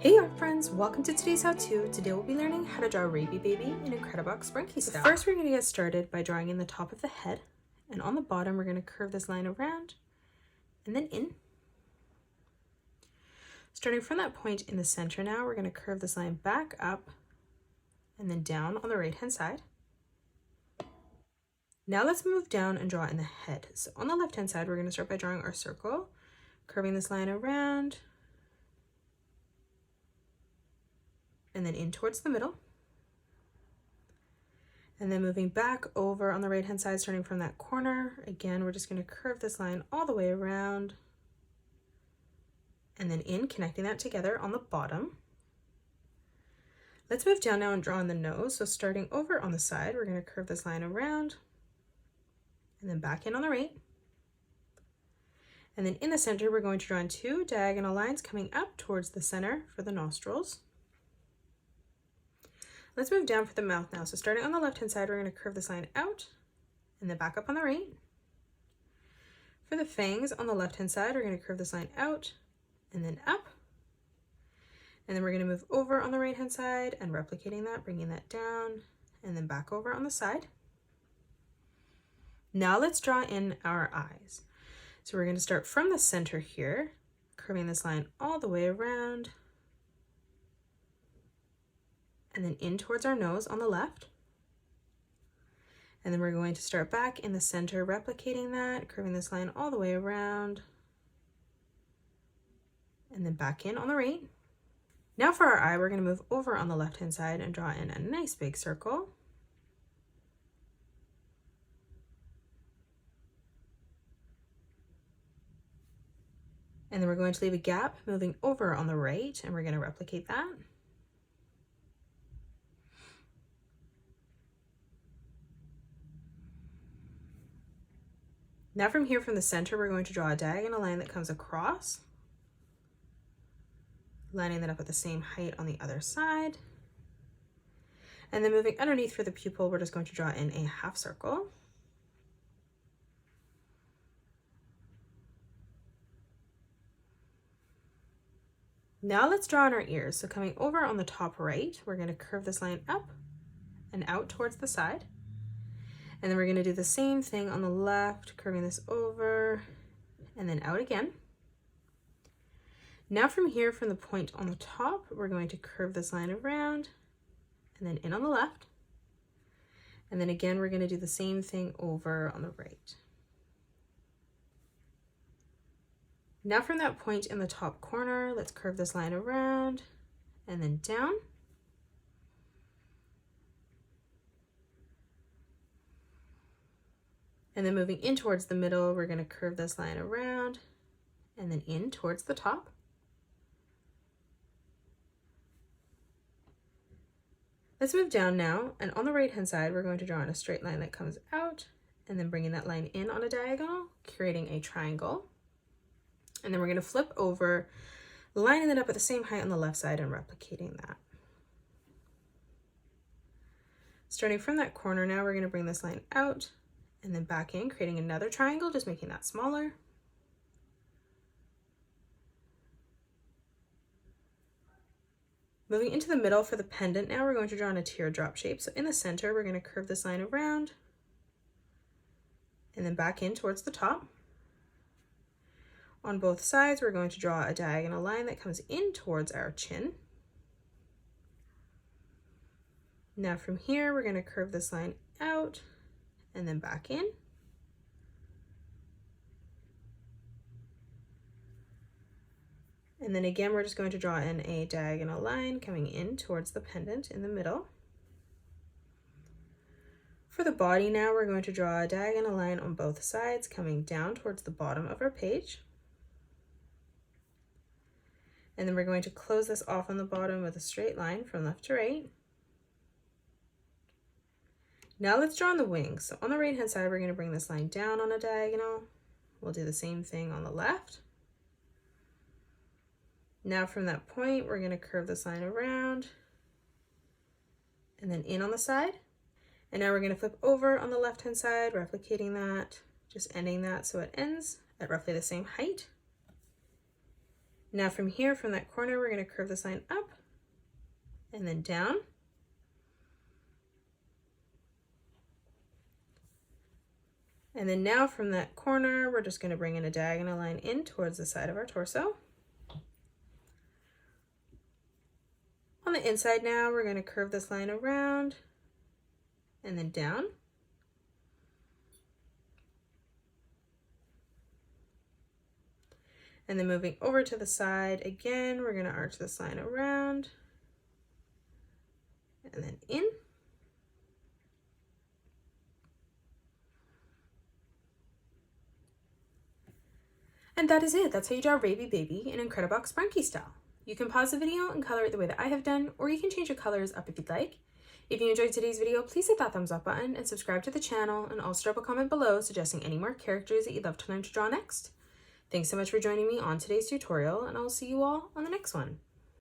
Hey art friends, welcome to today's how-to. Today we'll be learning how to draw Rabie baby in Incredibox Sprunki style. First we're going to get started by drawing in the top of the head, and on the bottom we're going to curve this line around and then in. Starting from that point in the center now, we're going to curve this line back up and then down on the right hand side. Now let's move down and draw in the head. So on the left hand side we're going to start by drawing our circle, curving this line around and then in towards the middle. And then moving back over on the right hand side, starting from that corner, again, we're just going to curve this line all the way around and then in, connecting that together on the bottom. Let's move down now and draw on the nose. So starting over on the side, we're going to curve this line around and then back in on the right. And then in the center, we're going to draw in two diagonal lines coming up towards the center for the nostrils. Let's move down for the mouth now. So starting on the left hand side, we're going to curve this line out and then back up on the right. For the fangs on the left hand side, we're going to curve this line out and then up. And then we're going to move over on the right hand side and replicating that, bringing that down and then back over on the side. Now let's draw in our eyes. So we're going to start from the center here, curving this line all the way around and then in towards our nose on the left. And then we're going to start back in the center, replicating that, curving this line all the way around and then back in on the right. Now for our eye, we're going to move over on the left hand side and draw in a nice big circle. And then we're going to leave a gap moving over on the right, and we're going to replicate that. Now from here, from the center, we're going to draw a diagonal line that comes across, lining that up at the same height on the other side. And then moving underneath for the pupil, we're just going to draw in a half circle. Now let's draw in our ears. So coming over on the top right, we're going to curve this line up and out towards the side. And then we're going to do the same thing on the left, curving this over and then out again. Now from here, from the point on the top, we're going to curve this line around and then in on the left. And then again, we're going to do the same thing over on the right. Now from that point in the top corner, let's curve this line around and then down. And then moving in towards the middle, we're going to curve this line around and then in towards the top. Let's move down now, and on the right hand side, we're going to draw in a straight line that comes out and then bringing that line in on a diagonal, creating a triangle. And then we're going to flip over, lining it up at the same height on the left side and replicating that. Starting from that corner now, we're going to bring this line out and then back in, creating another triangle, just making that smaller. Moving into the middle for the pendant now, we're going to draw in a teardrop shape. So in the center, we're going to curve this line around and then back in towards the top. On both sides, we're going to draw a diagonal line that comes in towards our chin. Now from here, we're going to curve this line out and then back in. And then again, we're just going to draw in a diagonal line coming in towards the pendant in the middle. For the body now, we're going to draw a diagonal line on both sides coming down towards the bottom of our page. And then we're going to close this off on the bottom with a straight line from left to right. Now let's draw on the wings. So on the right hand side, we're going to bring this line down on a diagonal. We'll do the same thing on the left. Now from that point, we're going to curve this line around and then in on the side. And now we're going to flip over on the left hand side, replicating that, just ending that so it ends at roughly the same height. Now from here, from that corner, we're going to curve this line up and then down. And then now from that corner, we're just going to bring in a diagonal line in towards the side of our torso. On the inside now, we're going to curve this line around and then down. And then moving over to the side, again, we're going to arch this line around and then in. And that is it. That's how you draw Rabie Baby in Incredibox Sprunki style. You can pause the video and color it the way that I have done, or you can change your colors up if you'd like. If you enjoyed today's video, please hit that thumbs up button and subscribe to the channel, and also drop a comment below suggesting any more characters that you'd love to learn to draw next. Thanks so much for joining me on today's tutorial, and I'll see you all on the next one.